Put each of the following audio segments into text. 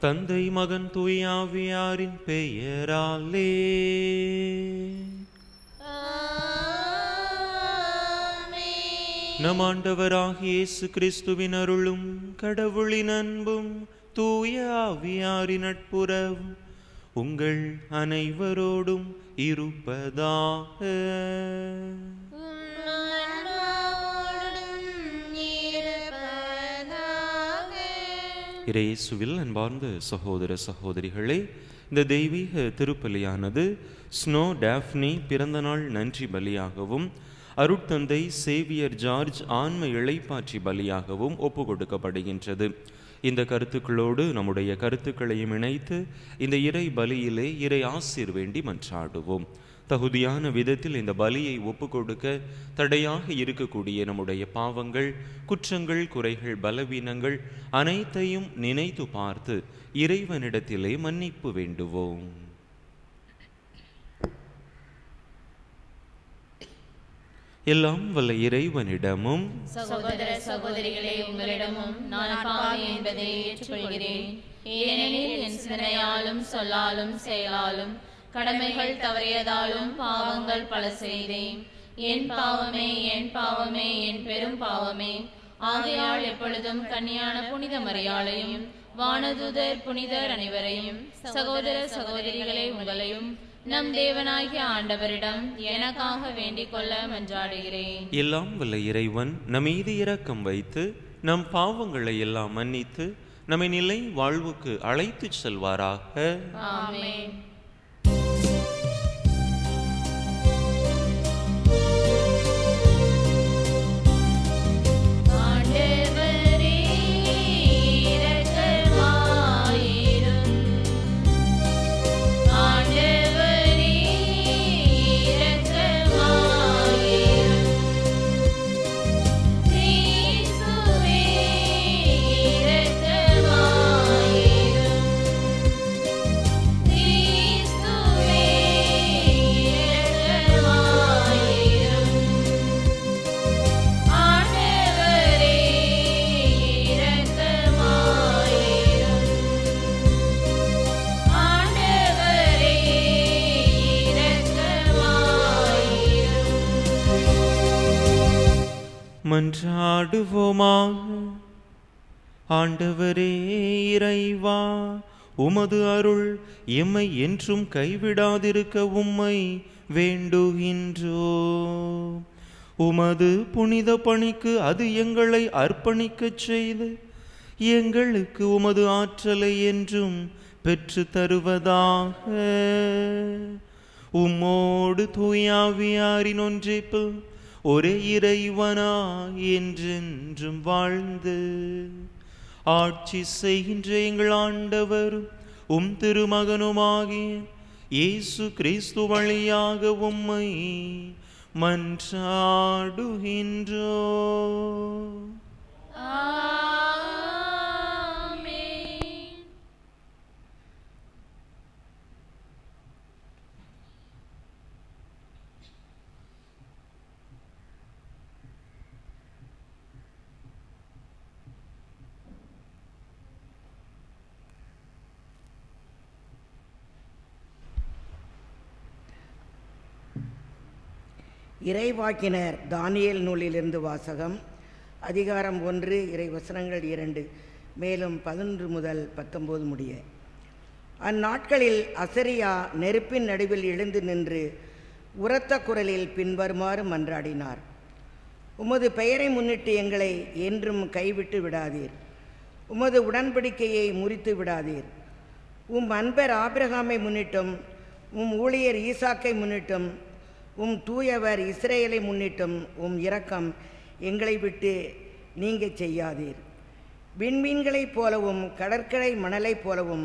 தந்தை மகன் தூய ஆவியாரின் பெயராலே. நம் ஆண்டவராகிய இயேசு கிறிஸ்துவின் அருளும் கடவுளின் அன்பும் தூய ஆவியாரின் நட்புறவும் உங்கள் அனைவரோடும் இருப்பதாக. இயேசுவில் அன்பார்ந்த சகோதர சகோதரிகளே, இந்த தெய்வீக திருப்பலியானது ஸ்னோ டாஃப்னி பிறந்தநாள் நன்றி பலியாகவும் அருட்தந்தை சேவியர் ஜார்ஜ் ஆன்ம இளைப்பாற்றி பலியாகவும் ஒப்பு கொடுக்கப்படுகின்றது. இந்த கருத்துக்களோடு நம்முடைய கருத்துக்களையும் இணைத்து இந்த இறை பலியிலே இறை ஆசீர் வேண்டி மன்றாடுவோம். தகுதியான விதத்தில் இந்த பலியை ஒப்பு கொடுக்க தடையாக இருக்கக்கூடிய நம்முடைய பாவங்கள், குற்றங்கள், குறைகள், பலவீனங்கள் அனைத்தையும் நினைத்து பார்த்து இறைவனிடத்திலே மன்னிப்பு வேண்டுவோம். எல்லாம் வல்ல இறைவனிடமும் சகோதர சகோதரிகளே உங்களிடமும் நான் பாவி என்பதை ஏற்றுக்கொள்கிறேன். ஏனெனில் என் சிந்தனையாலும் சொல்லாலும் செயலாலும் கடமைகள் தவறியதாலும் பாவங்கள் பல செய்தேன். என் பாவமே, என் பாவமே, என் பெரும் பாவமே. ஆகையால் எப்பொழுதும் கன்னியான புனித மரியாளையும் வானதூதர் புனிதர் அனைவரையும் சகோதர சகோதரிகளை உங்களையும் நம் தேவனாகிய ஆண்டவரிடம் எனக்காக வேண்டிக் கொள்ள மன்றாடுகிறேன். எல்லாம் வல்ல இறைவன் நம் மீது இரக்கம் வைத்து நம் பாவங்களை எல்லாம் மன்னித்து நம்மை நிலை வாழ்வுக்கு அழைத்து செல்வாராக. ஆமென். மன்றாடுவோமாக. ஆண்டவரே இறைவா, உமது அருள் எம்மை என்றும் கைவிடாதிருக்க உம்மை வேண்டுகின்றோ. உமது புனித பணிக்கு அது எங்களை அர்ப்பணிக்கச் செய்து எங்களுக்கு உமது ஆற்றலை என்றும் பெற்று தருவதாக. உம்மோடு தூயாவியாரின் ஒன்றிப்பு ஒரே இறைவனா என்றென்றும் வாழ்ந்து ஆட்சி செய்கின்ற எங்கள் ஆண்டவரும் உம் திருமகனுமாகிய இயேசு கிறிஸ்து வழியாக உம்மை மன்றாடுகின்றோ. இறைவாக்கினர் தானியேல் நூலிலிருந்து வாசகம். அதிகாரம் 1, இறை வசனங்கள் 2, மேலும் 11 முதல் 19 முடிய. அந்நாட்களில் அசரியா நெருப்பின் நடுவில் எழுந்து நின்று உரத்த குரலில் பின்வருமாறு மன்றாடினார். உமது பெயரை முன்னிட்டு எங்களை என்றும் கைவிட்டு விடாதீர். உமது உடன்படிக்கையை முறித்து விடாதீர். உம் அன்பர் ஆபிரகாமை முன்னிட்டும் உம் ஊழியர் ஈசாக்கை முன்னிட்டும் உம் தூயவர் இஸ்ரேலை முன்னிட்டும் உம் இரக்கம் எங்களை விட்டு நீங்க செய்யாதீர். விண்மீன்களைப் போலவும் கடற்கரை மணலைப் போலவும்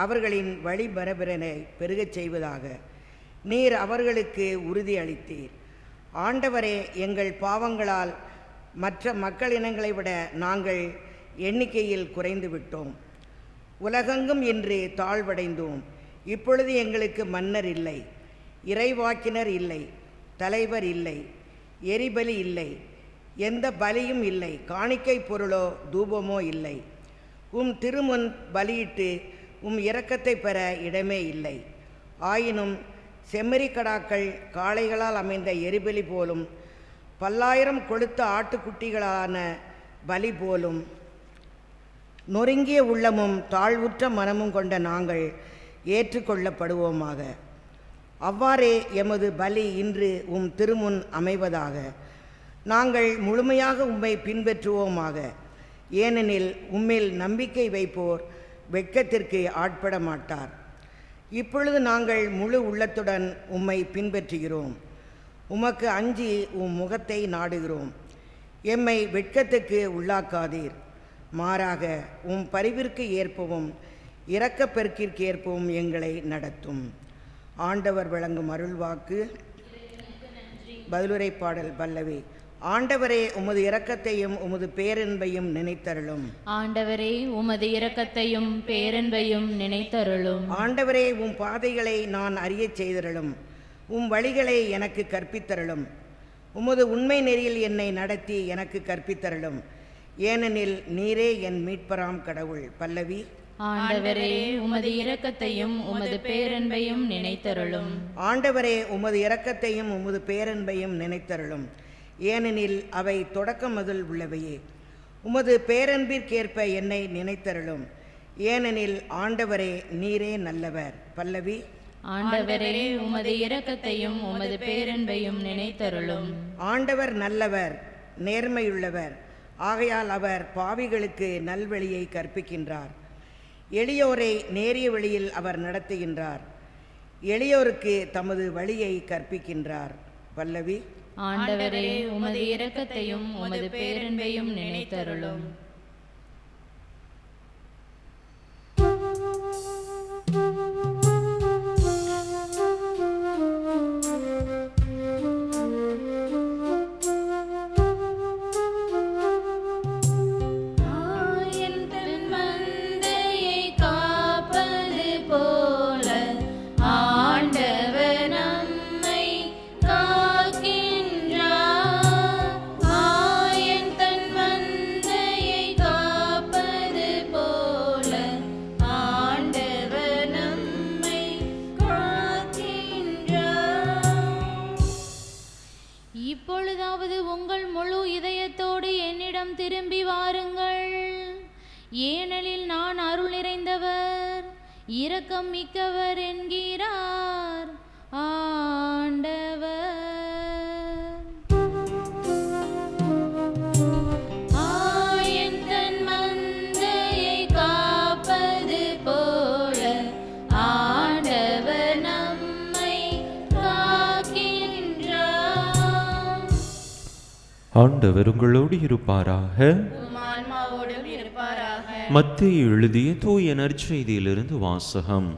அவர்களின் வழி பரபரனை பெருகச் செய்வதாக நீர் அவர்களுக்கு உறுதி அளித்தீர். ஆண்டவரே, எங்கள் பாவங்களால் மற்ற மக்கள் இனங்களை விட நாங்கள் எண்ணிக்கையில் குறைந்து விட்டோம். உலகெங்கும் இன்று தாழ்வடைந்தோம். இப்பொழுது எங்களுக்கு மன்னர் இல்லை, இறைவாக்கினர் இல்லை, தலைவர் இல்லை, எரிபலி இல்லை, எந்த பலியும் இல்லை, காணிக்கை பொருளோ தூபமோ இல்லை. உம் திருமுன் பலியிட்டு உம் இரக்கத்தை பெற இடமே இல்லை. ஆயினும் செம்மறிக்கடாக்கள் காளைகளால் அமைந்த எரிபலி போலும் 10,000 கொழுத்த ஆட்டுக்குட்டிகளான பலி போலும் நொறுங்கிய உள்ளமும் தாழ்வுற்ற மனமும் கொண்ட நாங்கள் ஏற்றுக்கொள்ளப்படுவோமாக. அவ்வாறே எமது பலி இன்று உம் திருமுன் அமைவதாக. நாங்கள் முழுமையாக உம்மை பின்பற்றுவோமாக. ஏனெனில் உம்மில் நம்பிக்கை வைப்போர் வெட்கத்திற்கு ஆட்பட மாட்டார். இப்பொழுது நாங்கள் முழு உள்ளத்துடன் உம்மை பின்பற்றுகிறோம். உமக்கு அஞ்சி உம் முகத்தை நாடுகிறோம். எம்மை வெட்கத்துக்கு உள்ளாக்காதீர். மாறாக உம் பரிவிற்கு ஏற்பவும் இரக்கப்பெருக்கிற்கு ஏற்பவும் எங்களை நடத்தும். ஆண்டவர் வழங்கும் அருள்வாக்கு. பதிலுரை பாடல் பல்லவி. ஆண்டவரே உமது இரக்கத்தையும் உமது பேரன்பையும் நினைத்தருளும். ஆண்டவரே உமது இரக்கத்தையும் பேரன்பையும் நினைத்தருளும். ஆண்டவரே உம் பாதைகளை நான் அறியச் செய்தருளும். உம் வழிகளை எனக்கு கற்பித்தருளும். உமது உண்மை நெறியில் என்னை நடத்தி எனக்கு கற்பித்தருளும். ஏனெனில் நீரே என் மீட்பராம் கடவுள். பல்லவி. ஆண்டவரே உமது இரக்கத்தையும் உமது பேரன்பையும் நினைத்தருளும். ஆண்டவரே உமது இரக்கத்தையும் உமது பேரன்பையும் நினைத்தருளும். ஏனெனில் அவை தொடக்க முதல் உள்ளவையே. உமது பேரன்பிற்கேற்ப என்னை நினைத்தருளும். ஏனெனில் ஆண்டவரே நீரே நல்லவர். பல்லவி. ஆண்டவரே உமது இரக்கத்தையும் உமது பேரன்பையும் நினைத்தருளும். ஆண்டவர் நல்லவர், நேர்மையுள்ளவர். ஆகையால் அவர் பாவிகளுக்கு நல்வழியை கற்பிக்கின்றார். எளியோரை நேரிய வழியில் அவர் நடத்துகின்றார். எளியோருக்கு தமது வழியை கற்பிக்கின்றார். பல்லவி. ஆண்டவரே உமது இரக்கத்தையும் உமது பேரன்பையும் நினைத்தருளும். இப்பொழுதாவது உங்கள் முழு இதயத்தோடு என்னிடம் திரும்பி வாருங்கள். ஏனெனில் நான் அருள் நிறைந்தவர், இரக்கம் மிக்கவர் என்கிறார் ஆண்டவர். ஆயன் தன் மந்தையை காப்பது போல ஆண்டவர் நம்மை காக்கின்றார். ஆண்டவர் உங்களோடு இருப்பாராக. மத்தேயு எழுதிய தூய நற்செய்தியிலிருந்து வாசகம்.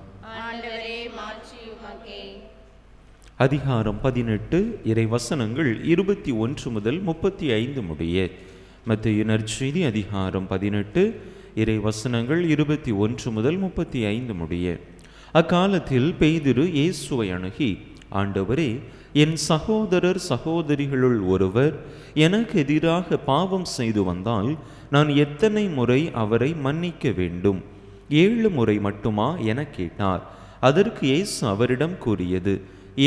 அதிகாரம் 18 இறை வசனங்கள் 21 முதல் 35 முடிய. மத்தேயு நற்செய்தி அதிகாரம் 18 இறை வசனங்கள் 21 முதல் 35 முடிய. அக்காலத்தில் பேதுரு இயேசுவை அணுகி, ஆண்டவரே, என் சகோதரர் சகோதரிகளுள் ஒருவர் எனக்கு எதிராக பாவம் செய்து வந்தால் நான் எத்தனை முறை அவரை மன்னிக்க வேண்டும்? 7 முறை மட்டுமா என கேட்டார். அதற்கு இயேசு அவரிடம் கூறியது,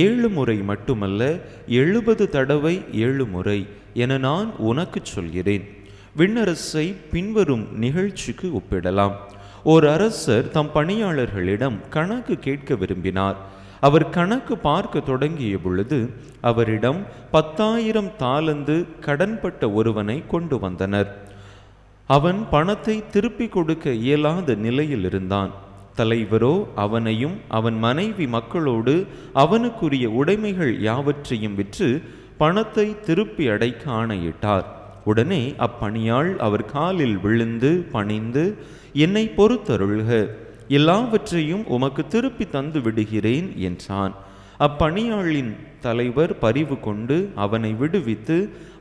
7 முறை மட்டுமல்ல, 70 தடவை 7 முறை என நான் உனக்கு சொல்கிறேன். விண்ணரசை பின்வரும் நிகழ்ச்சிக்கு ஒப்பிடலாம். ஓர் அரசர் தம் பணியாளர்களிடம் கணக்கு கேட்க விரும்பினார். அவர் கணக்கு பார்க்க தொடங்கிய பொழுது அவரிடம் 10,000 தாலந்து கடன்பட்ட ஒருவனை கொண்டு வந்தனர். அவன் பணத்தை திருப்பிக் கொடுக்க இயலாத நிலையில் இருந்தான். தலைவரோ அவனையும் அவன் மனைவி மக்களோடு அவனுக்குரிய உடைமைகள் யாவற்றையும் விற்று பணத்தை திருப்பி அடைக்க ஆணையிட்டார். உடனே அப்பணியாள் அவர் காலில் விழுந்து பணிந்து, என்னை பொறுத்தருள்க, எல்லாவற்றையும் உமக்கு திருப்பி தந்து விடுகிறேன் என்றான். அப்பணியாளின் தலைவர் பரிவு கொண்டு அவனை விடுவித்து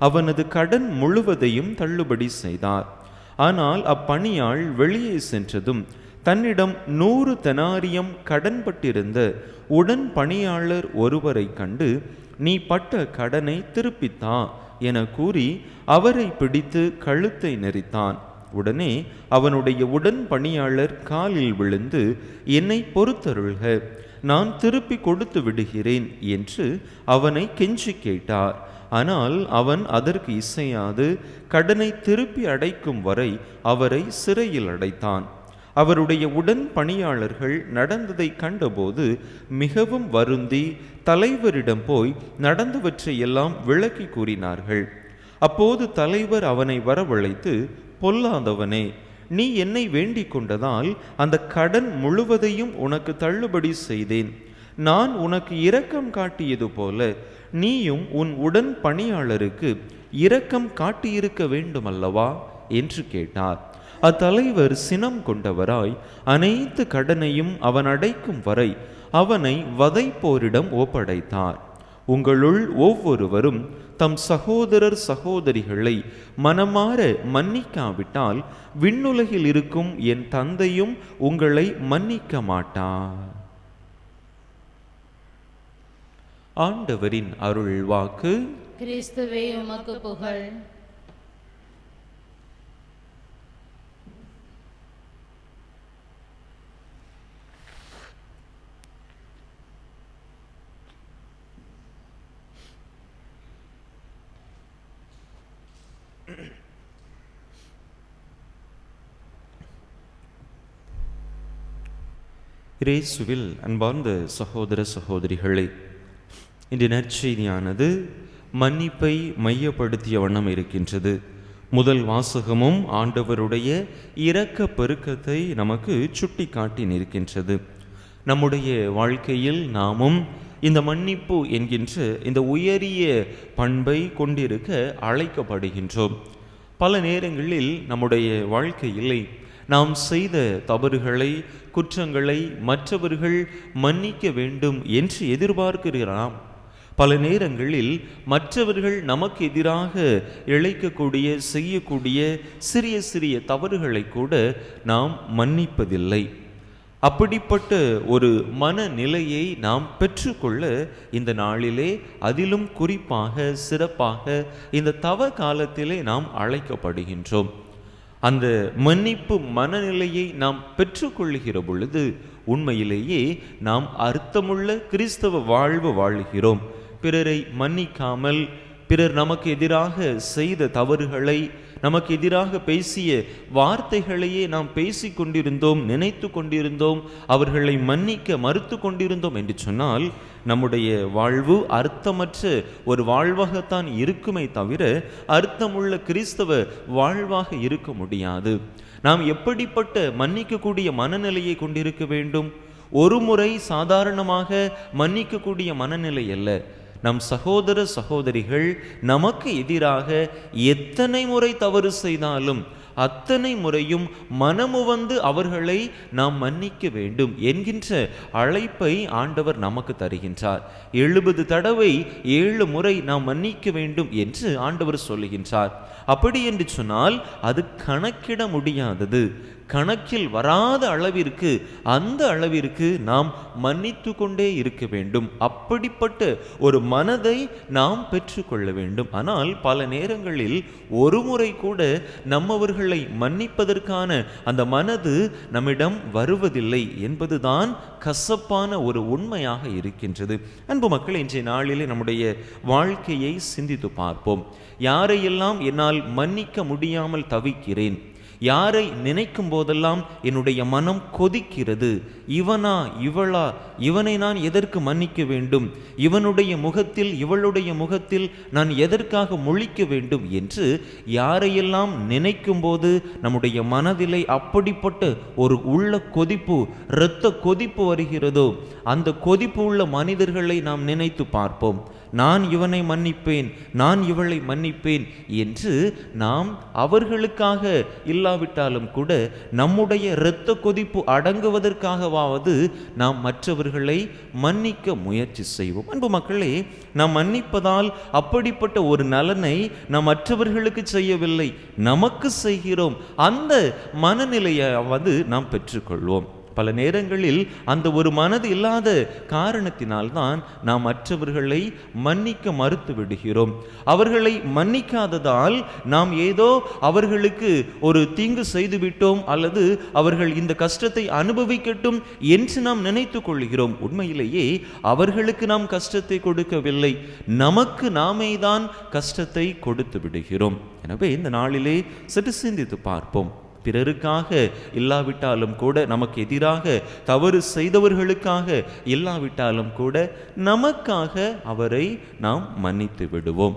அவனது கடன் முழுவதையும் தள்ளுபடி செய்தார். ஆனால் அப்பணியாள் வெளியே சென்றதும் தன்னிடம் 100 தெனாரியம் கடன்பட்டிருந்த உடன் பணியாளர் ஒருவரை கண்டு, நீ பட்ட கடனை திருப்பித்தா என கூறி அவரை பிடித்து கழுத்தை நெரித்தான். உடனே அவனுடைய உடன் பணியாளர் காலில் விழுந்து, என்னை பொறுத்தருள்க, நான் திருப்பி கொடுத்து விடுகிறேன் என்று அவனை கெஞ்சி கேட்டார். ஆனால் அவன் அதற்கு இசையாது கடனை திருப்பி அடைக்கும் வரை அவரை சிறையில் அடைத்தான். அவருடைய உடன் பணியாளர்கள் நடந்ததை கண்டபோது மிகவும் வருந்தி தலைவரிடம் போய் நடந்தவற்றை எல்லாம் விளக்கி கூறினார்கள். அப்போது தலைவர் அவனை வரவழைத்து, பொல்லாதவனே, நீ என்னை வேண்டிக் கொண்டதால் அந்த கடன் முழுவதையும் உனக்கு தள்ளுபடி செய்தேன். நான் உனக்கு இரக்கம் காட்டியது போல நீயும் உன் உடன் பணியாளருக்கு இரக்கம் காட்டியிருக்க வேண்டுமல்லவா என்று கேட்டார். அத்தலைவர் சினம் கொண்டவராய் அனைத்து கடனையும் அவன் அடைக்கும் வரை அவனை வதைப்போரிடம் ஒப்படைத்தார். உங்களுள் ஒவ்வொருவரும் தம் சகோதரர் சகோதரிகளை மனமாற மன்னிக்காவிட்டால் விண்ணுலகில் இருக்கும் என் தந்தையும் உங்களை மன்னிக்க மாட்டார். ஆண்டவரின் அருள் வாக்கு. கிறிஸ்துவே உமக்கு புகழ். இயேசுவில் அன்பார்ந்த சகோதர சகோதரிகளே, இன்று நற்செய்தியானது மன்னிப்பை மையப்படுத்திய வண்ணம் இருக்கின்றது. முதல் வாசகமும் ஆண்டவருடைய இரக்க பெருக்கத்தை நமக்கு சுட்டி காட்டி நிற்கின்றது. நம்முடைய வாழ்க்கையில் நாமும் இந்த மன்னிப்பு என்கின்ற இந்த உயரிய பண்பை கொண்டிருக்க அழைக்கப்படுகின்றோம். பல நேரங்களில் நம்முடைய வாழ்க்கையிலே நாம் செய்த தவறுகளை, குற்றங்களை மற்றவர்கள் மன்னிக்க வேண்டும் என்று எதிர்பார்க்கிறோம். பல நேரங்களில் மற்றவர்கள் நமக்கு எதிராக இழைக்கக்கூடிய, செய்யக்கூடிய சிறிய சிறிய தவறுகளை கூட நாம் மன்னிப்பதில்லை. அப்படிப்பட்ட ஒரு மனநிலையை நாம் பெற்றுக்கொள்ள இந்த நாளிலே, அதிலும் குறிப்பாக சிறப்பாக இந்த தவ காலத்திலே நாம் அழைக்கப்படுகின்றோம். அந்த மன்னிப்பு மனநிலையை நாம் பெற்றுக்கொள்ளுகிற பொழுது உண்மையிலேயே நாம் அர்த்தமுள்ள கிறிஸ்தவ வாழ்வு வாழுகிறோம். பிறரை மன்னிக்காமல், பிறர் நமக்கு எதிராக செய்த தவறுகளை, நமக்கு எதிராக பேசிய வார்த்தைகளையே நாம் பேசி கொண்டிருந்தோம், நினைத்து கொண்டிருந்தோம், அவர்களை மன்னிக்க மறுத்து கொண்டிருந்தோம் என்று சொன்னால் நம்முடைய வாழ்வு அர்த்தமற்ற ஒரு வாழ்வாகத்தான் இருக்குமே தவிர அர்த்தமுள்ள கிறிஸ்தவ வாழ்வாக இருக்க முடியாது. நாம் எப்படிப்பட்ட மன்னிக்கக்கூடிய மனநிலையை கொண்டிருக்க வேண்டும்? ஒரு முறை சாதாரணமாக மன்னிக்கக்கூடிய மனநிலை அல்ல. நம் சகோதர சகோதரிகள் நமக்கு எதிராக எத்தனை முறை தவறு செய்தாலும் அத்தனை முறையும் மனமுவந்து அவர்களை நாம் மன்னிக்க வேண்டும் என்கின்ற அழைப்பை ஆண்டவர் நமக்கு தருகின்றார். 70 தடவை 7 முறை நாம் மன்னிக்க வேண்டும் என்று ஆண்டவர் சொல்லுகின்றார். அப்படி என்று சொன்னால் அது கணக்கிட முடியாதது, கணக்கில் வராத அளவிற்கு, அந்த அளவிற்கு நாம் மன்னித்து கொண்டே இருக்க வேண்டும். அப்படிப்பட்ட ஒரு மனதை நாம் பெற்றுக்கொள்ள வேண்டும். ஆனால் பல நேரங்களில் ஒரு முறை கூட நம்மவர்களை மன்னிப்பதற்கான அந்த மனது நம்மிடம் வருவதில்லை என்பதுதான் கசப்பான ஒரு உண்மையாக இருக்கின்றது. அன்பு மக்கள், இன்றைய நாளிலே நம்முடைய வாழ்க்கையை சிந்தித்து பார்ப்போம். யாரையெல்லாம் என்னால் மன்னிக்க முடியாமல் தவிக்கிறேன், யாரை நினைக்கும் போதெல்லாம் என்னுடைய மனம் கொதிக்கிறது, இவனா இவளா, இவனை நான் எதற்கு மன்னிக்க வேண்டும், இவனுடைய முகத்தில் இவளுடைய முகத்தில் நான் எதற்காக முழிக்க வேண்டும் என்று யாரையெல்லாம் நினைக்கும் போது நம்முடைய மனதிலே அப்படிப்பட்ட ஒரு உள்ள கொதிப்பு, இரத்த கொதிப்பு வருகிறதோ, அந்த கொதிப்பு உள்ள மனிதர்களை நாம் நினைத்து பார்ப்போம். நான் இவனை மன்னிப்பேன், நான் இவளை மன்னிப்பேன் என்று நாம் அவர்களுக்காக இல்லாவிட்டாலும் கூட நம்முடைய இரத்த கொதிப்பு அடங்குவதற்காகவாவது நாம் மற்றவர்களை மன்னிக்க முயற்சி செய்வோம். அன்பு மக்களே, நாம் மன்னிப்பதால் அப்படிப்பட்ட ஒரு நலனை நாம் மற்றவர்களுக்கு செய்யவில்லை, நமக்கு செய்கிறோம். அந்த மனநிலையாவது நாம் பெற்றுக்கொள்வோம். பல நேரங்களில் அந்த ஒரு மனது இல்லாத காரணத்தினால்தான் நாம் மற்றவர்களை மன்னிக்க மறுத்து விடுகிறோம். அவர்களை மன்னிக்காததால் நாம் ஏதோ அவர்களுக்கு ஒரு தீங்கு செய்துவிட்டோம் அல்லது அவர்கள் இந்த கஷ்டத்தை அனுபவிக்கட்டும் என்று நாம் நினைத்து கொள்கிறோம். உண்மையிலேயே அவர்களுக்கு நாம் கஷ்டத்தை கொடுக்கவில்லை, நமக்கு நாமே தான் கஷ்டத்தை கொடுத்து விடுகிறோம். எனவே இந்த நாளிலே சற்று சிந்தித்து பார்ப்போம். பிறருக்காக இல்லாவிட்டாலும் கூட, நமக்கு எதிராக தவறு செய்தவர்களுக்காக இல்லாவிட்டாலும் கூட, நமக்காக அவரை நாம் மன்னித்து விடுவோம்.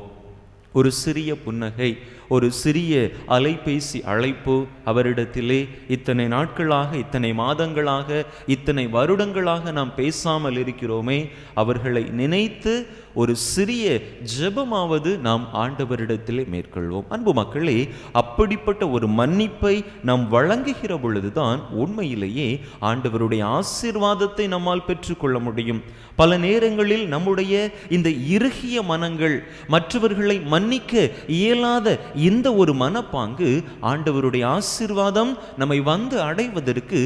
ஒரு சிறிய புன்னகை, ஒரு சிறிய அலைபேசி அழைப்பு, அவரிடத்திலே இத்தனை நாட்களாக, இத்தனை மாதங்களாக, இத்தனை வருடங்களாக நாம் பேசாமல் இருக்கிறோமே, அவர்களை நினைத்து ஒரு சிறிய ஜெபமாவது நாம் ஆண்டவரிடத்திலே மேற்கொள்வோம். அன்பு மக்களே, அப்படிப்பட்ட ஒரு மன்னிப்பை நாம் வழங்குகிற பொழுதுதான் உண்மையிலேயே ஆண்டவருடைய ஆசீர்வாதத்தை நம்மால் பெற்றுக்கொள்ள முடியும். பல நேரங்களில் நம்முடைய இந்த இறுகிய மனங்கள், மற்றவர்களை மன்னிக்க இயலாத இந்த ஒரு மனப்பாங்கு ஆண்டவருடைய ஆசீர்வாதம் நம்மை வந்து அடைவதற்கு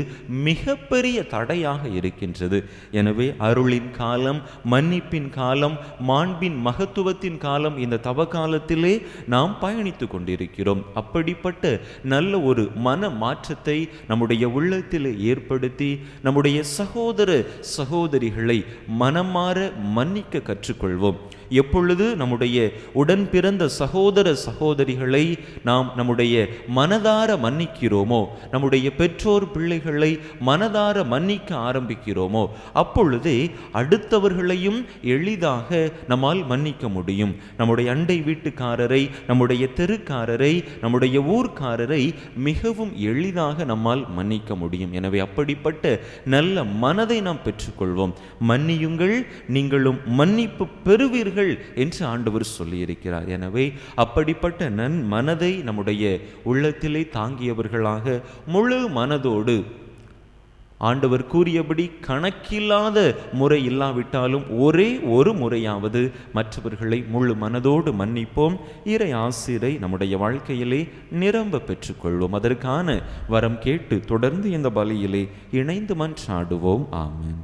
மிகப்பெரிய தடையாக இருக்கின்றது. எனவே அருளின் காலம், மன்னிப்பின் காலம், மாண்பின் மகத்துவத்தின் காலம், இந்த தவ காலத்திலே நாம் பயணித்து கொண்டிருக்கிறோம். அப்படிப்பட்ட நல்ல ஒரு மன மாற்றத்தை நம்முடைய உள்ளத்திலே ஏற்படுத்தி நம்முடைய சகோதர சகோதரிகளை மனமாற மன்னிக்க கற்றுக்கொள்வோம். எப்பொழுது நம்முடைய உடன் பிறந்த சகோதர சகோதரிகளை நாம் நம்முடைய மனதார மன்னிக்கிறோமோ, நம்முடைய பெற்றோர் பிள்ளைகளை மனதார மன்னிக்க ஆரம்பிக்கிறோமோ, அப்பொழுதே அடுத்தவர்களையும் எளிதாக நம்மால் மன்னிக்க முடியும். நம்முடைய அண்டை வீட்டுக்காரரை, நம்முடைய தெருக்காரரை, நம்முடைய ஊர்க்காரரை மிகவும் எளிதாக நம்மால் மன்னிக்க முடியும். எனவே அப்படிப்பட்ட நல்ல மனதை நாம் பெற்றுக்கொள்வோம். மன்னியுங்கள், நீங்களும் மன்னிப்பு பெறுவீர்கள் என்று ஆண்டவர் சொல்லியிருக்கிறார். எனவே அப்படிப்பட்ட நன் மனதை நம்முடைய உள்ளத்திலே தாங்கியவர்களாக முழு மனதோடு ஆண்டவர் கூறியபடி கணக்கில்லாத முறை இல்லாவிட்டாலும் ஒரே ஒரு முறையாவது மற்றவர்களை முழு மனதோடு மன்னிப்போம். இறை ஆசிரை நம்முடைய வாழ்க்கையிலே நிரம்ப பெற்றுக்கொள்வோம். அதற்கான வரம் கேட்டு தொடர்ந்து இந்த பலியிலே இணைந்து மன்றாடுவோம். ஆமென்.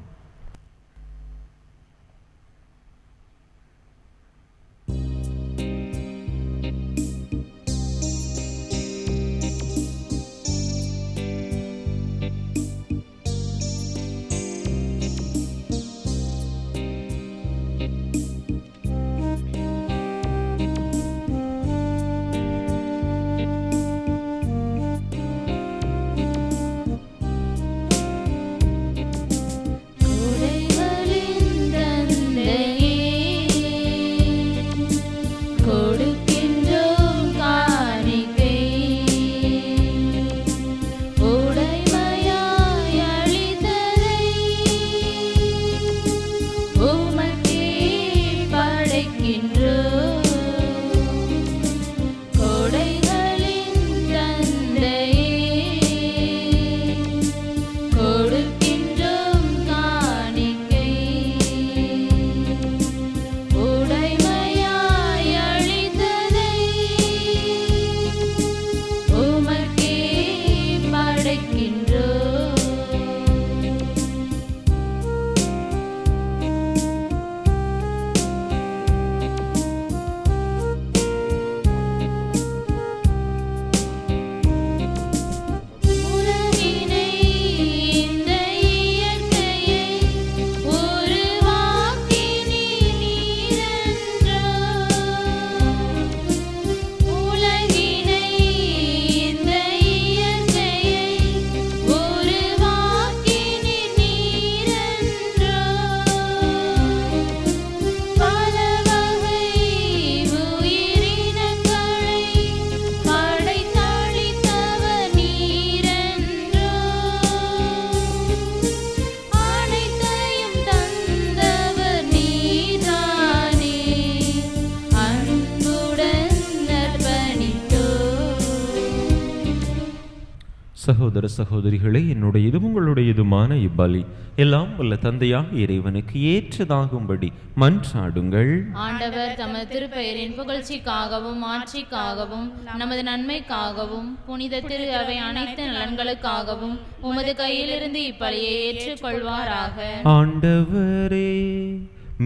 சகோதர சகோதரிகளே, என்னுடையதும் உங்களுடையதுமான இப்பலி எல்லாம் வல்ல தந்தையாக இறைவனுக்கு ஏற்றதாகும்படி மன்றாடுங்கள். ஆண்டவர் தமது திருப்பெயரின் புகழ்ச்சிக்காகவும் ஆட்சிக்காகவும் நமது நன்மைக்காகவும் புனித திரு அவை அனைத்து நலன்களுக்காகவும் உமது கையிலிருந்து இப்பலியை ஏற்றுக்கொள்வாராக. ஆண்டவரே,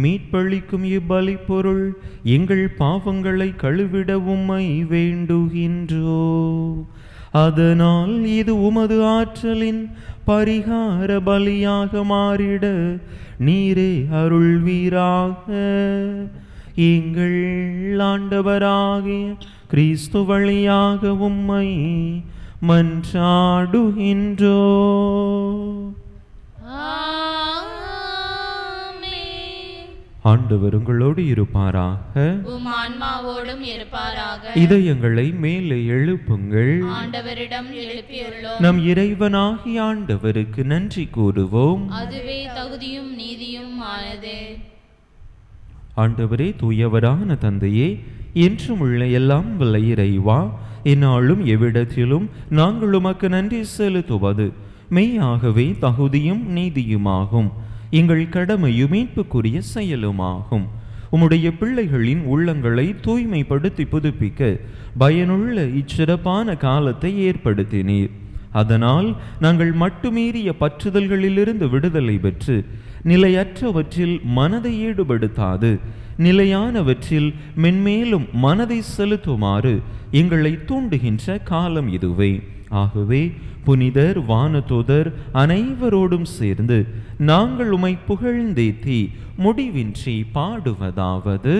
மீட்பளிக்கும் இப்பலி பொருள் எங்கள் பாவங்களை கழுவிட உம்மை வேண்டுகின்றோ. அதனால் இது உமது ஆற்றலின் பரிகார பலியாக மாறிட நீரே அருள்வீராக. எங்கள் ஆண்டவராகிய கிறிஸ்து வழியாக உம்மை மன்றாடுகின்றோ. ஆண்டவர் உங்களோடு இருப்பாராக. உம் ஆன்மாவோடும் இருப்பாராக. இதயங்களை மேலே எழுப்புங்கள். ஆண்டவரிடம் எழுப்பியுள்ளோம். நம் இறைவனாகிய ஆண்டவருக்கு நன்றி கூறுவோம். அதுவே தகுதியும் நீதியும் ஆனது. ஆண்டவரே, தூயவரான தந்தையே, என்றும் உள்ள எல்லாம் வல்ல இறைவா, என்னாலும் எவ்விடத்திலும் நாங்கள் உமக்கு நன்றி செலுத்துவது மெய்யாகவே தகுதியும் நீதியுமாகும். எங்கள் கடமையும் மீட்புக்குரிய செயலுமாகும். உம்முடைய பிள்ளைகளின் உள்ளங்களை தூய்மைப்படுத்தி புதுப்பிக்க பயனுள்ள இச்சிறப்பான காலத்தை ஏற்படுத்தினீர். அதனால் நாங்கள் மட்டுமீறிய பற்றுதல்களிலிருந்து விடுதலை பெற்று நிலையற்றவற்றில் மனதை ஈடுபடுத்தாது நிலையானவற்றில் மென்மேலும் மனதை செலுத்துமாறு எங்களை தூண்டுகின்ற காலம் இதுவே. ஆகவே புனிதர் வானதூதர் அனைவரோடும் சேர்ந்து நாங்கள் உம்மை புகழ்ந்தேத்தி முடிவின்றி பாடுவதாவது: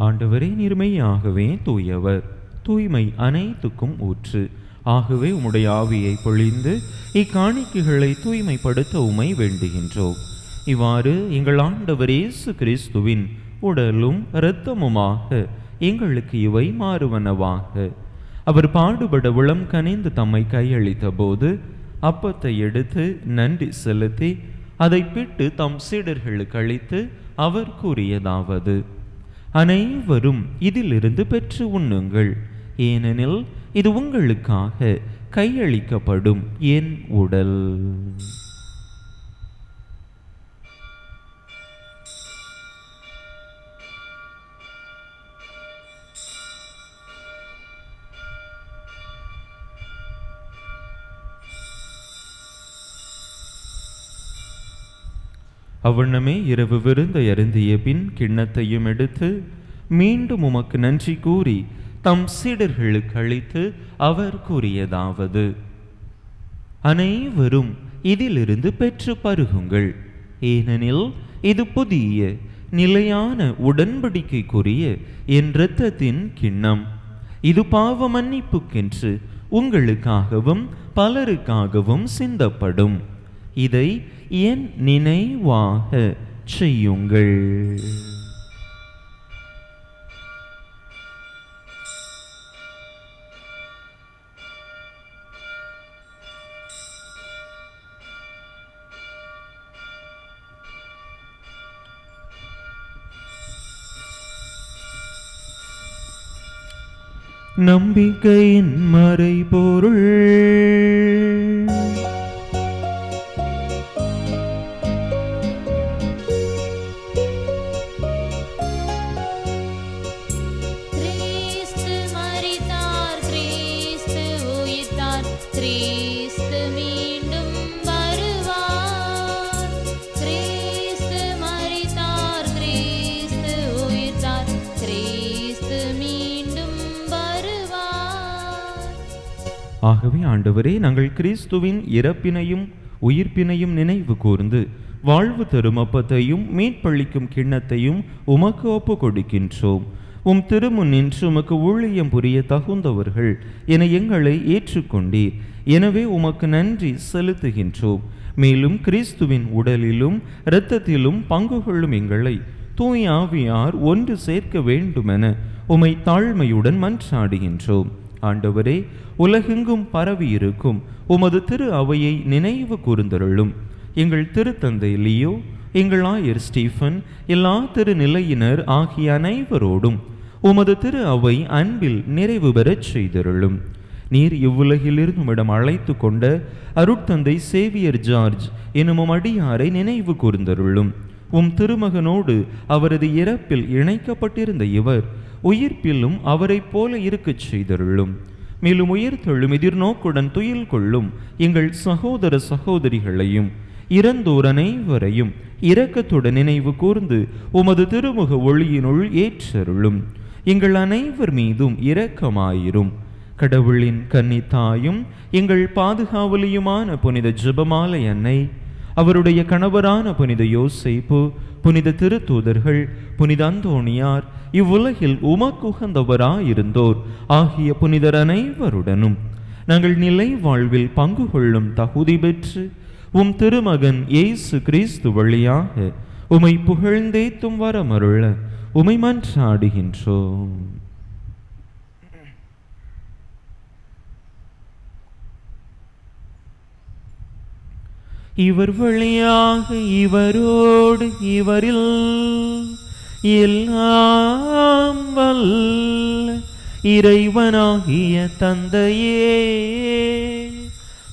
ஆண்டவரே, நீர்மையாகவே தூயவர், தூய்மை அனைத்துக்கும் ஊற்று. ஆகவே உம்முடைய ஆவியை பொழிந்து இக்காணிக்கைகளை தூய்மைப்படுத்த உம்மை வேண்டுகின்றோம். இவ்வாறு எங்கள் ஆண்டவர் இயேசு கிறிஸ்துவின் உடலும் இரத்தமுமாக எங்களுக்கு இவை மாறுவனவாக. அவர் பாடுபட உளம் கனிந்து தம்மை கையளித்த போது அப்பத்தை எடுத்து நன்றி செலுத்தி அதை பிட்டு தம் சீடர்களுக்கு அளித்து அவர் கூறியதாவது: அனைவரும் இதிலிருந்து பெற்று உண்ணுங்கள், ஏனெனில் இது உங்களுக்காக கையளிக்கப்படும் என் உடல். அவ்வண்ணமே இரவு விருந்தை அருந்திய பின் கிண்ணத்தையும் எடுத்து மீண்டும் உமக்கு நன்றி கூறி தம் சீடர்களுக்கு அளித்து அவர் கூறியதாவது: அனைவரும் இதிலிருந்து பெற்று பருகுங்கள், ஏனெனில் இது புதிய நிலையான உடன்படிக்கைக்குரிய என் இரத்தத்தின் கிண்ணம். இது பாவ மன்னிப்புக்கென்று உங்களுக்காகவும் பலருக்காகவும் சிந்தப்படும். இதை என் நினைவாக செய்யுங்கள். நம்பிக்கையின் மறைபொருள் ஆகவே ஆண்டவரே, நாங்கள் கிறிஸ்துவின் இறப்பினையும் உயிர்ப்பினையும் நினைவு கூர்ந்து வாழ்வு தரும் அப்பத்தையும் மீட்பளிக்கும் கிண்ணத்தையும் உமக்கு ஒப்பு கொடுக்கின்றோம். உம் திருமுன் நின்று உமக்கு ஊழியம் புரிய தகுந்தவர்கள் என எங்களை ஏற்றுக்கொண்டீர். எனவே உமக்கு நன்றி செலுத்துகின்றோம். மேலும் கிறிஸ்துவின் உடலிலும் இரத்தத்திலும் பங்கு கொள்ளும் எங்களை தூய் ஆவியார் ஒன்று சேர்க்க வேண்டுமென உமை தாழ்மையுடன் மன்றாடுகின்றோம். ஆண்டவரே, உலகெங்கும் பரவியிருக்கும் உமது திரு அவையை நினைவு கூர்ந்தருளும். எங்கள் திருத்தந்தை லியோ, எங்கள் ஆயர் ஸ்டீஃபன், எல்லா திருநிலையினர் ஆகிய அனைவரோடும் உமது திரு அவை அன்பில் நிறைவு பெறச் செய்தருளும். நீர் இவ்வுலகிலிருந்து உம்மிடம் அழைத்து கொண்ட அருட்தந்தை சேவியர் ஜார்ஜ் எனும் அடியாரை நினைவு கூர்ந்தருளும். உம் திருமகனோடு அவரது இறப்பில் இணைக்கப்பட்டிருந்த இவர் உயிர்ப்பிலும் அவரை போல இருக்கச் செய்தருளும். மேலும் உயிர்த்தெழும் எதிர்நோக்குடன் துயில் கொள்ளும் எங்கள் சகோதர சகோதரிகளையும் இறந்தோர் அனைவரையும் இரக்கத்துடன் நினைவு கூர்ந்து உமது திருமுக ஒளியினுள் ஏற்றருளும். எங்கள் அனைவர் மீதும் இரக்கமாயிரும். கடவுளின் கன்னித்தாயும் எங்கள் பாதுகாவலியுமான புனித ஜெபமாலை அன்னை, அவருடைய கணவரான புனித யோசேப்பு, புனித திருத்தூதர்கள், புனித அந்தோணியார், இவ்வுலகில் உமக்குகந்தவராயிருந்தோர் ஆகிய புனிதர் அனைவருடனும் நாங்கள் நிலை வாழ்வில் பங்கு கொள்ளும் தகுதி பெற்று உம் திருமகன் இயேசு கிறிஸ்து வழியாக உமை புகழ்ந்தேத்தும் வரமருள உமை மன்றாடுகின்றோம். இவர் வழியாக இவரோடு இவரில் எல்லாம் வல்ல இறைவனாகிய தந்தையே,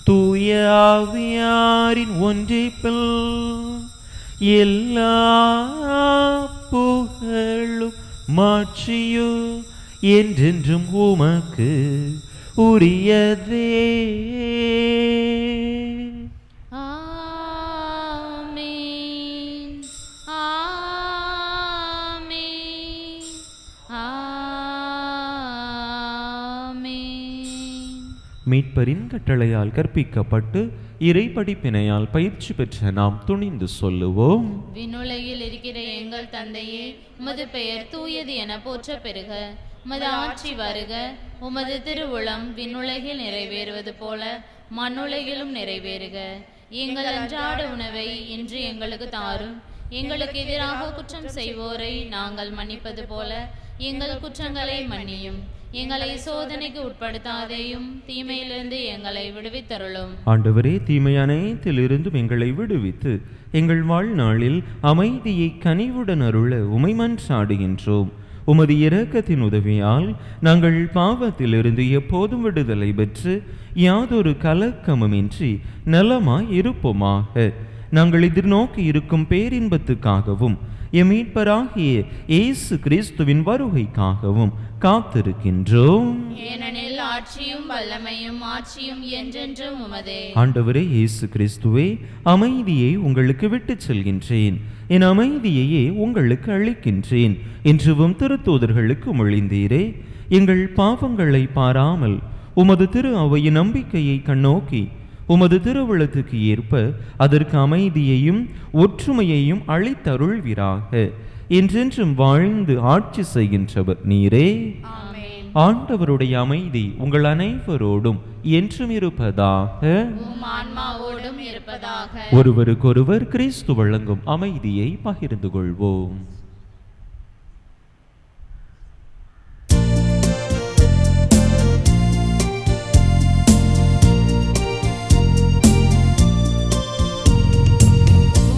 தூய ஆவியாரின் ஒன்றிப்பில் எல்லா புகழும் மாட்சியோ என்றென்றும் உமக்கு உரியதே. மீட்பரின் கட்டளையால் கற்பிக்கப்பட்டு இறை படிப்பினையால் பயிற்சி பெற்ற நாம் துணிந்து சொல்லுவோம். விண்ணுலகில் இருக்கிற எங்கள் தந்தையே, உமது பெயர் தூயது என போற்ற பெறுக. உமது ஆட்சி வருக. உமது திருவுளம் விண்ணுலகில் நிறைவேறுவது போல மண்ணுலகிலும் நிறைவேறுக. எங்கள் அன்றாட உணவை இன்று எங்களுக்கு தாரும். எங்களுக்கு எதிராக குற்றம் செய்வோரை நாங்கள் மன்னிப்பது போல எங்கள் குற்றங்களை மன்னியும். எங்களை சோதனைக்கு உட்படுத்தாதேயும், தீமையிலிருந்து எங்களை விடுவித்தருளும். ஆண்டவரே, தீமை அனைத்திலிருந்தும் எங்களை விடுவித்து எங்கள் வாழ்நாளில் அமைதியை கனிவுடன் அருள உமை மன்றாடுகின்றோம். உமது இரக்கத்தின் உதவியால் நாங்கள் பாவத்திலிருந்து எப்போதும் விடுதலை பெற்று யாதொரு கலக்கமுமின்றி நலமாய் இருப்போமாக. நாங்கள் எதிர்நோக்கி இருக்கும் பேரின்பத்துக்காகவும் எம் மீட்பராகிய இயேசு கிறிஸ்துவின் வருகைக்காகவும் காத்திருக்கின்றோம். ஏனெனில் ஆட்சியும் வல்லமையும் மாட்சியும் என்றென்றும் உமதே. ஆண்டவரே இயேசு கிறிஸ்துவே, அமைதியை உங்களுக்கு விட்டுச் செல்கின்றேன், என் அமைதியையே உங்களுக்கு அளிக்கின்றேன் என்றும் திருத்தூதர்களுக்கு மொழிந்தீரே. எங்கள் பாவங்களை பாராமல் உமது திரு அவையின் நம்பிக்கையை கண்ணோக்கி உமது திருவுளத்துக்கு ஏற்ப அதற்கு அமைதியையும் ஒற்றுமையையும் அளித்தருள்வீராக. என்றென்றும் வாழ்ந்து ஆட்சி செய்கின்றவர் நீரே. ஆண்டவருடைய அமைதி உங்கள் அனைவரோடும் என்றும் இருப்பதாக. ஒருவருக்கொருவர் கிறிஸ்து வழங்கும் அமைதியை பகிர்ந்து கொள்வோம்.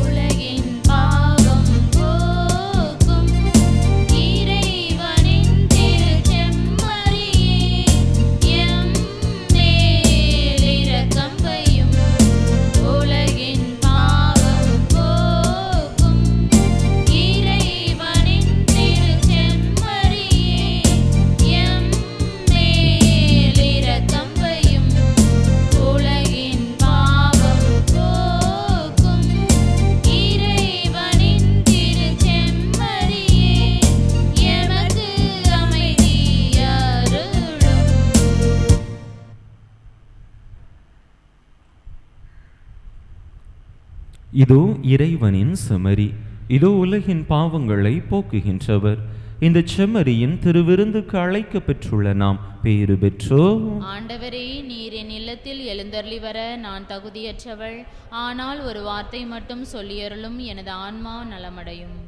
உலகின் பாவம் போக்கும் இதோ இறைவனின் செம்மறி, இதோ உலகின் பாவங்களை போக்குகின்றவர். இந்த செம்மறியின் திருவிருந்துக்கு அழைக்க பெற்றுள்ள நாம் பேறு பெற்றோம். ஆண்டவரே, நீர் என் இல்லத்தில் எழுந்தருளி வர நான் தகுதியற்றவள். ஆனால் ஒரு வார்த்தை மட்டும் சொல்லியருளும், எனது ஆன்மா நலமடையும்.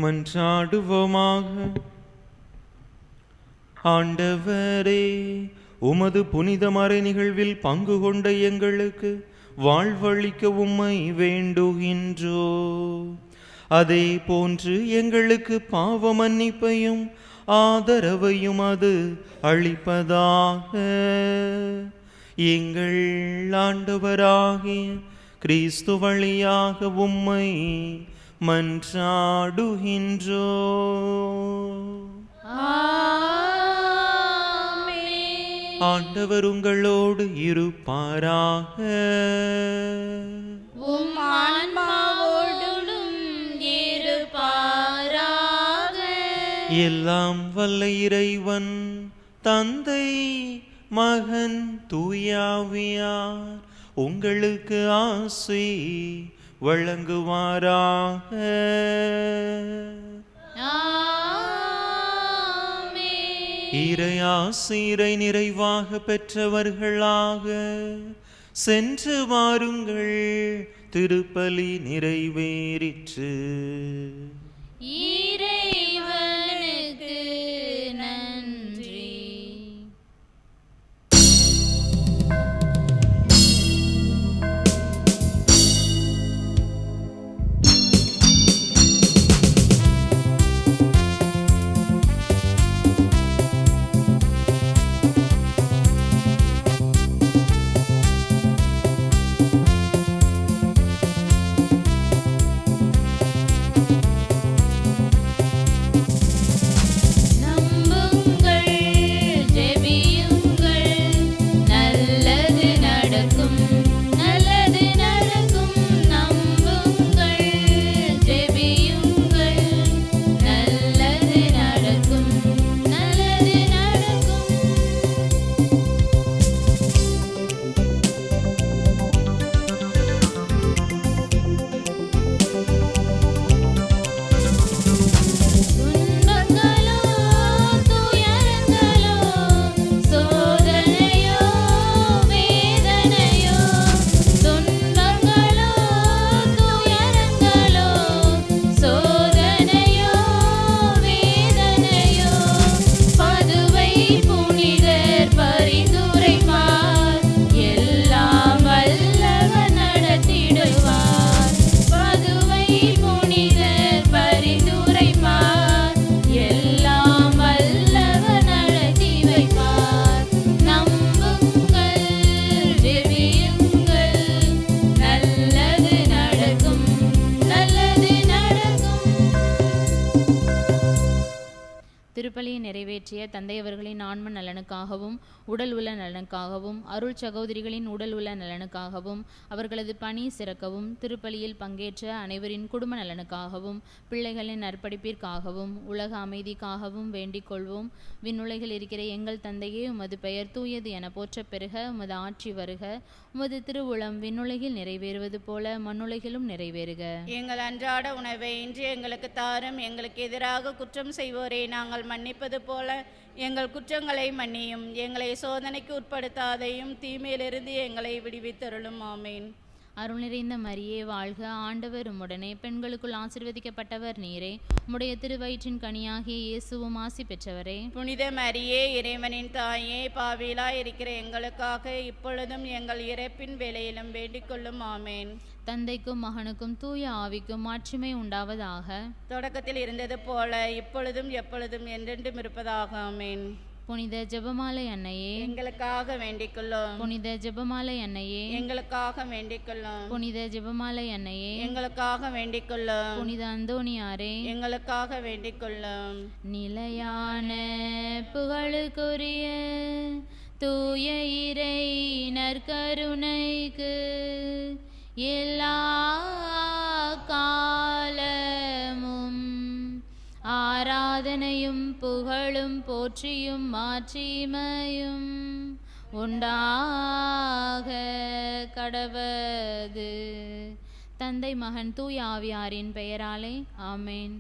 மன்றாடுவோமாக. ஆண்டவரே, உமது புனித மறை நிகழ்வில் பங்கு கொண்ட எங்களுக்கு வாழ்வளிக்க உம்மை வேண்டுகின்றோ. அதே போன்று எங்களுக்கு பாவ மன்னிப்பையும் ஆதரவையும் அது அளிப்பதாக. எங்கள் ஆண்டவராகிய கிறிஸ்து வழியாக உம்மை மன்றாடுகின்றோ. ஆண்டவர் உங்களோடு இருப்பாராக. உம் ஆன்மாவோடும் இருப்பாராக. எல்லாம் வல்ல இறைவன் தந்தை மகன் தூயாவியார் உங்களுக்கு ஆசி வழங்குவாராக. ஆமென். இறையாசிரை நிறைவாக பெற்றவர்களாக சென்று வாருங்கள், திருப்பலி நிறைவேறிற்று. இறைவனுக்கு நன்றி. திருப்பலியை நிறைவேற்றிய தந்தையவர்களின் ஆன்ம நலனுக்காகவும் உடல் உள்ள நலனுக்காகவும் அருள் சகோதரிகளின் உடல் உள்ள நலனுக்காகவும் அவர்களது பணி சிறக்கவும் திருப்பலியில் பங்கேற்ற அனைவரின் குடும்ப நலனுக்காகவும் பிள்ளைகளின் நற்படிப்பிற்காகவும் உலக அமைதிக்காகவும் வேண்டிக் கொள்வோம். விண்ணுலகில் இருக்கிற எங்கள் தந்தையே, உமது பெயர் தூயது என போற்ற பெறுக. உமது ஆட்சி வருக. உமது திருவுளம் விண்ணுலகில் நிறைவேறுவது போல மண்ணுலகிலும் நிறைவேறுக. எங்கள் அன்றாட உணவை இன்று எங்களுக்கு தாரும். எங்களுக்கு எதிராக குற்றம் செய்வோரை நாங்கள் மன்னிப்பது போல எங்கள் குற்றங்களை மன்னியும். எங்களை சோதனைக்கு உட்படுத்தாதையும் தீமையிலிருந்து எங்களை விடுவித்தருளும். ஆமேன். அருள் நிறைந்த மரியே வாழ்க, ஆண்டவர் உம்முடனே, பெண்களுக்குள் ஆசீர்வதிக்கப்பட்டவர் நீரே. உம்முடைய திருவயிற்றின் கனியாகிய இயேசுவும் ஆசி பெற்றவரே. புனித மரியே, இறைவனின் தாயே, பாவிலாய் இருக்கிற எங்களுக்காக இப்பொழுதும் எங்கள் இறப்பின் வேளையிலும் வேண்டிக் கொள்ளும். ஆமேன். தந்தைக்கும் மகனுக்கும் தூய ஆவிக்கும் மாட்சிமை உண்டாவதாக. தொடக்கத்தில் இருந்தது போல இப்பொழுதும் எப்பொழுதும் என்றென்றும் இருப்பதாக. ஆமேன். புனித ஜெபமாலை அன்னையே, எங்களுக்காக வேண்டிக் கொள்ளும். புனித ஜெபமாலை அன்னையே, எங்களுக்காக வேண்டிக் கொள்ளும். புனித ஜெபமாலை அன்னையே, எங்களுக்காக வேண்டிக் கொள்ளும். புனித அந்தோணியாரே, எங்களுக்காக வேண்டிக் கொள்ளும். நிலையான புகழுக்குரிய தூய இறை நற்கருணைக்கு எல்லா காலமும் ஆராதனையும் புகழும் போற்றியும் மாட்சிமையும் உண்டாக கடவது. தந்தை மகன் தூய ஆவியாரின் பெயராலே ஆமேன்.